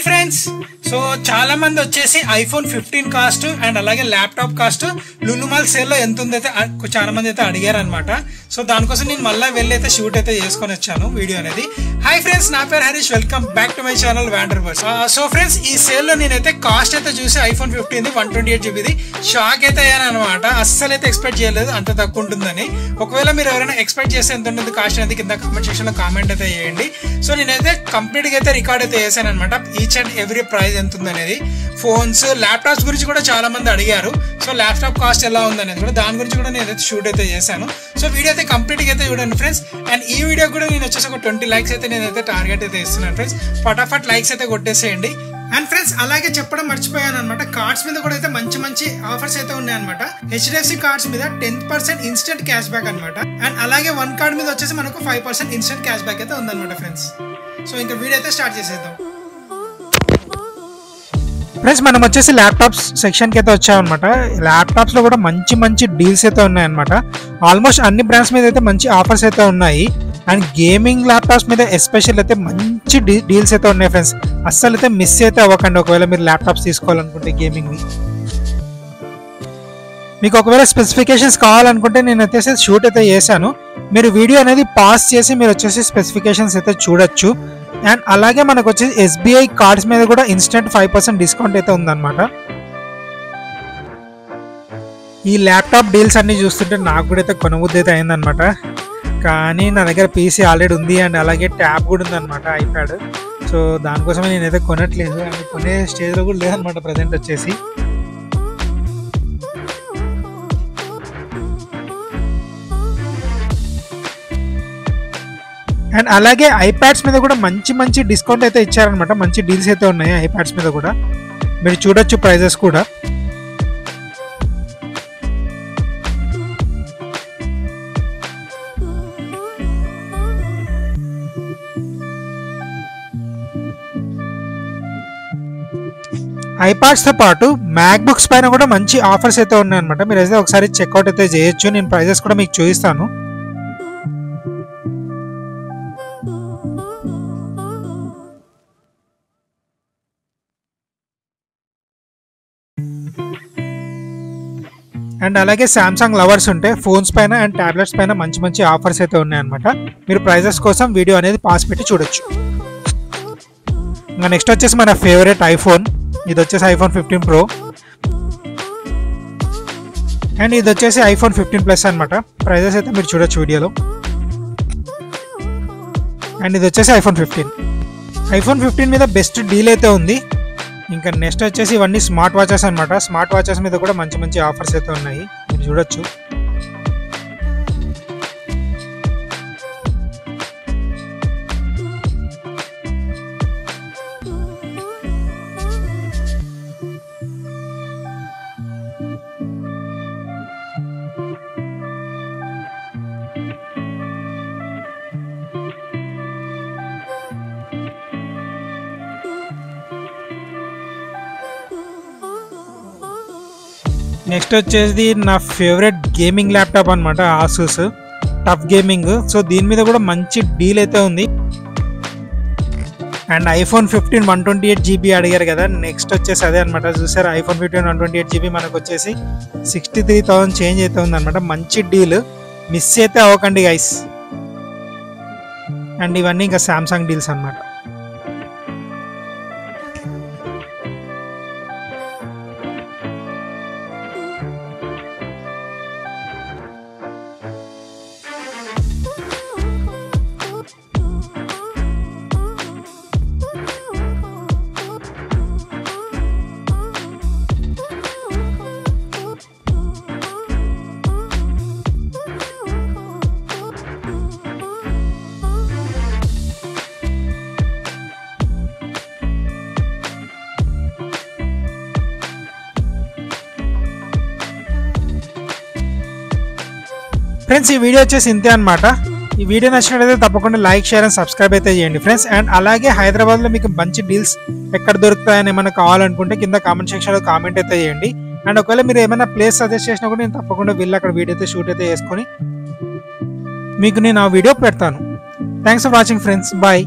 Friends, so చాలా మంది వచ్చేసి ఐఫోన్ 15 కాస్ట్ అండ్ అలాగే ల్యాప్టాప్ కాస్ట్ లులుమాల్ సేల్ లో ఎంత ఉందైతే చాలా మంది అయితే అడిగారు అనమాట. సో దానికోసం నేను మళ్ళీ వెళ్ళి అయితే షూట్ అయితే చేసుకొని వచ్చాను వీడియో అనేది. హాయ్ ఫ్రెండ్స్, నా పేరు Harish, welcome back to my channel Wanderverse. So friends, ఈ సేల్ లో నేనైతే కాస్ట్ అయితే చూసి ఐఫోన్ 15 128GB షాక్ అయితే అయ్యాను అనమాట. అస్సలు అయితే ఎక్స్పెక్ట్ చేయలేదు అంత తక్కువ ఉంటుందని. ఒకవేళ మీరు ఎవరైనా ఎక్స్పెక్ట్ చేస్తే ఎంత ఉంటుంది కాస్ట్ అనేది కింద కామెంట్ సెక్షన్ లో కామెంట్ అయితే చేయండి. సో నేనైతే కంప్లీట్ గా అయితే రికార్డ్ అయితే చేశాను అనమాట, ఈచ్ అండ్ ఎవ్రీ ప్రైస్ ఎంత ఉందనేది. ఫోన్స్, ల్యాప్టాప్స్ గురించి కూడా చాలా మంది అడిగారు. సో ల్యాప్టాప్ కాస్ట్ ఎలా ఉందనేది కూడా దాని గురించి కూడా నేనైతే షూట్ అయితే చేశాను. సో వీడియో అయితే కంప్లీట్ గా అయితే చూడండి ఫ్రెండ్స్. అండ్ ఈ వీడియో కూడా నేను వచ్చేసి ఒక 20 likes అయితే నేనైతే టార్గెట్ అయితే ఇస్తున్నాను ఫ్రెండ్స్. ఫటాఫట్ లైక్స్ అయితే కొట్టేసేయండి. అండ్ ఫ్రెండ్స్, అలాగే చెప్పడం మర్చిపోయాను అనమాట, కార్డ్స్ మీద కూడా అయితే మంచి మంచి ఆఫర్స్ అయితే ఉన్నాయి అనమాట. హెచ్డిఎఫ్సి కార్డ్స్ మీద 10% ఇన్స్టెంట్ క్యాష్ బ్యాక్ అనమాట. అండ్ అలాగే 1 కార్డ్ మీద వచ్చేసి మనకు 5% ఇన్స్టెంట్ క్యాష్ బ్యాక్ అయితే ఉందన్నమాట ఫ్రెండ్స్. సో ఇంకా వీడియో అయితే స్టార్ట్ చేసేద్దాం ఫ్రెండ్స్. మనం వచ్చేసి ల్యాప్టాప్స్ సెక్షన్కి అయితే వచ్చామన్నమాట. ల్యాప్టాప్స్లో కూడా మంచి మంచి డీల్స్ అయితే ఉన్నాయన్నమాట. ఆల్మోస్ట్ అన్ని బ్రాండ్స్ మీద అయితే మంచి ఆఫర్స్ అయితే ఉన్నాయి. అండ్ గేమింగ్ ల్యాప్టాప్స్ మీద ఎస్పెషల్ అయితే మంచి డీల్స్ అయితే ఉన్నాయి ఫ్రెండ్స్. అస్సలు అయితే మిస్ అయితే అవ్వకండి ఒకవేళ మీరు ల్యాప్టాప్స్ తీసుకోవాలనుకుంటే గేమింగ్వి. మీకు ఒకవేళ స్పెసిఫికేషన్స్ కావాలనుకుంటే నేను వచ్చేసి షూట్ అయితే చేశాను. మీరు వీడియో అనేది పాస్ చేసి మీరు వచ్చేసి స్పెసిఫికేషన్స్ అయితే చూడొచ్చు. అండ్ అలాగే మనకు వచ్చేసి ఎస్బీఐ కార్డ్స్ మీద కూడా ఇన్స్టెంట్ 5% డిస్కౌంట్ అయితే ఉందన్నమాట. ఈ ల్యాప్టాప్ డీల్స్ అన్ని చూస్తుంటే నాకు కూడా అయితే కొనబుద్ధి అయితే అయిందనమాట. కానీ నా దగ్గర పీసీ ఆల్రెడీ ఉంది అండ్ అలాగే ట్యాబ్ కూడా ఉందన్నమాట, ఐప్యాడ్. సో దానికోసమే నేనైతే కొనట్లేదు అండ్ కొనే స్టేజ్లో కూడా లేదనమాట ప్రజెంట్ వచ్చేసి. అండ్ అలాగే ఐప్యాడ్స్ మీద కూడా మంచి మంచి డిస్కౌంట్ అయితే ఇచ్చారనమాట. మంచి డీల్స్ అయితే ఉన్నాయి ఐప్యాడ్స్ మీద కూడా, మీరు చూడొచ్చు ప్రైజెస్ కూడా. ఐప్యాడ్స్తో పాటు మ్యాక్బుక్స్ పైన కూడా మంచి ఆఫర్స్ అయితే ఉన్నాయన్నమాట. మీరు అయితే ఒకసారి చెక్అవుట్ అయితే చేయొచ్చు. నేను ప్రైజెస్ కూడా మీకు చూపిస్తాను. అండ్ అలాగే శాంసంగ్ లవర్స్ ఉంటే ఫోన్స్ పైన అండ్ ట్యాబ్లెట్స్ పైన మంచి మంచి ఆఫర్స్ అయితే ఉన్నాయన్నమాట. మీరు ప్రైజెస్ కోసం వీడియో అనేది పాస్ పెట్టి చూడొచ్చు. ఇంకా నెక్స్ట్ వచ్చేసి మన ఫేవరెట్ ఐఫోన్. ఇది వచ్చేసి ఐఫోన్ 15 Pro అండ్ ఇది వచ్చేసి ఐఫోన్ 15 Plus అనమాట. ప్రైజెస్ అయితే మీరు చూడొచ్చు వీడియోలో. అండ్ ఇది వచ్చేసి ఐఫోన్ 15 మీద బెస్ట్ డీల్ అయితే ఉంది. ఇంకా నెక్స్ట్ వచ్చేసి ఇవన్నీ స్మార్ట్ వాచెస్ అనమాట. స్మార్ట్ వాచెస్ మీద కూడా మంచి మంచి ఆఫర్స్ అయితే ఉన్నాయి, మీరు చూడొచ్చు. నెక్స్ట్ వచ్చేసి నా ఫేవరెట్ గేమింగ్ ల్యాప్టాప్ అనమాట, ఆసూస్ టఫ్ గేమింగ్. సో దీని మీద కూడా మంచి డీల్ అయితే ఉంది. అండ్ ఐఫోన్ 15 128GB అడిగారు కదా, నెక్స్ట్ వచ్చేసి అదే అనమాట. చూసారు, ఐఫోన్ 15 128GB మనకు వచ్చేసి 63,000 చేంజ్ అయితే ఉంది అనమాట. మంచి డీల్, మిస్ అయితే అవ్వకండి గైస్. అండ్ ఇవన్నీ ఇంకా శాంసంగ్ డీల్స్ అనమాట. ఫ్రెండ్స్, ఈ వీడియో వచ్చేసి ఇంతే అనమాట. ఈ వీడియో నచ్చినట్లయితే తప్పకుండా లైక్, షేర్ అండ్ సబ్స్క్రైబ్ అయితే చేయండి ఫ్రెండ్స్. అండ్ అలాగే హైదరాబాద్లో మీకు మంచి డీల్స్ ఎక్కడ దొరుకుతాయని ఏమైనా కావాలనుకుంటే కింద కామెంట్ సెక్షన్లో కామెంట్ అయితే చేయండి. అండ్ ఒకవేళ మీరు ఏమైనా ప్లేస్ సజెస్ట్ చేసినా కూడా నేను తప్పకుండా వెళ్ళి అక్కడ వీడియో అయితే షూట్ అయితే చేసుకొని మీకు నేను ఆ వీడియో పెడతాను. Thanks for watching friends, bye.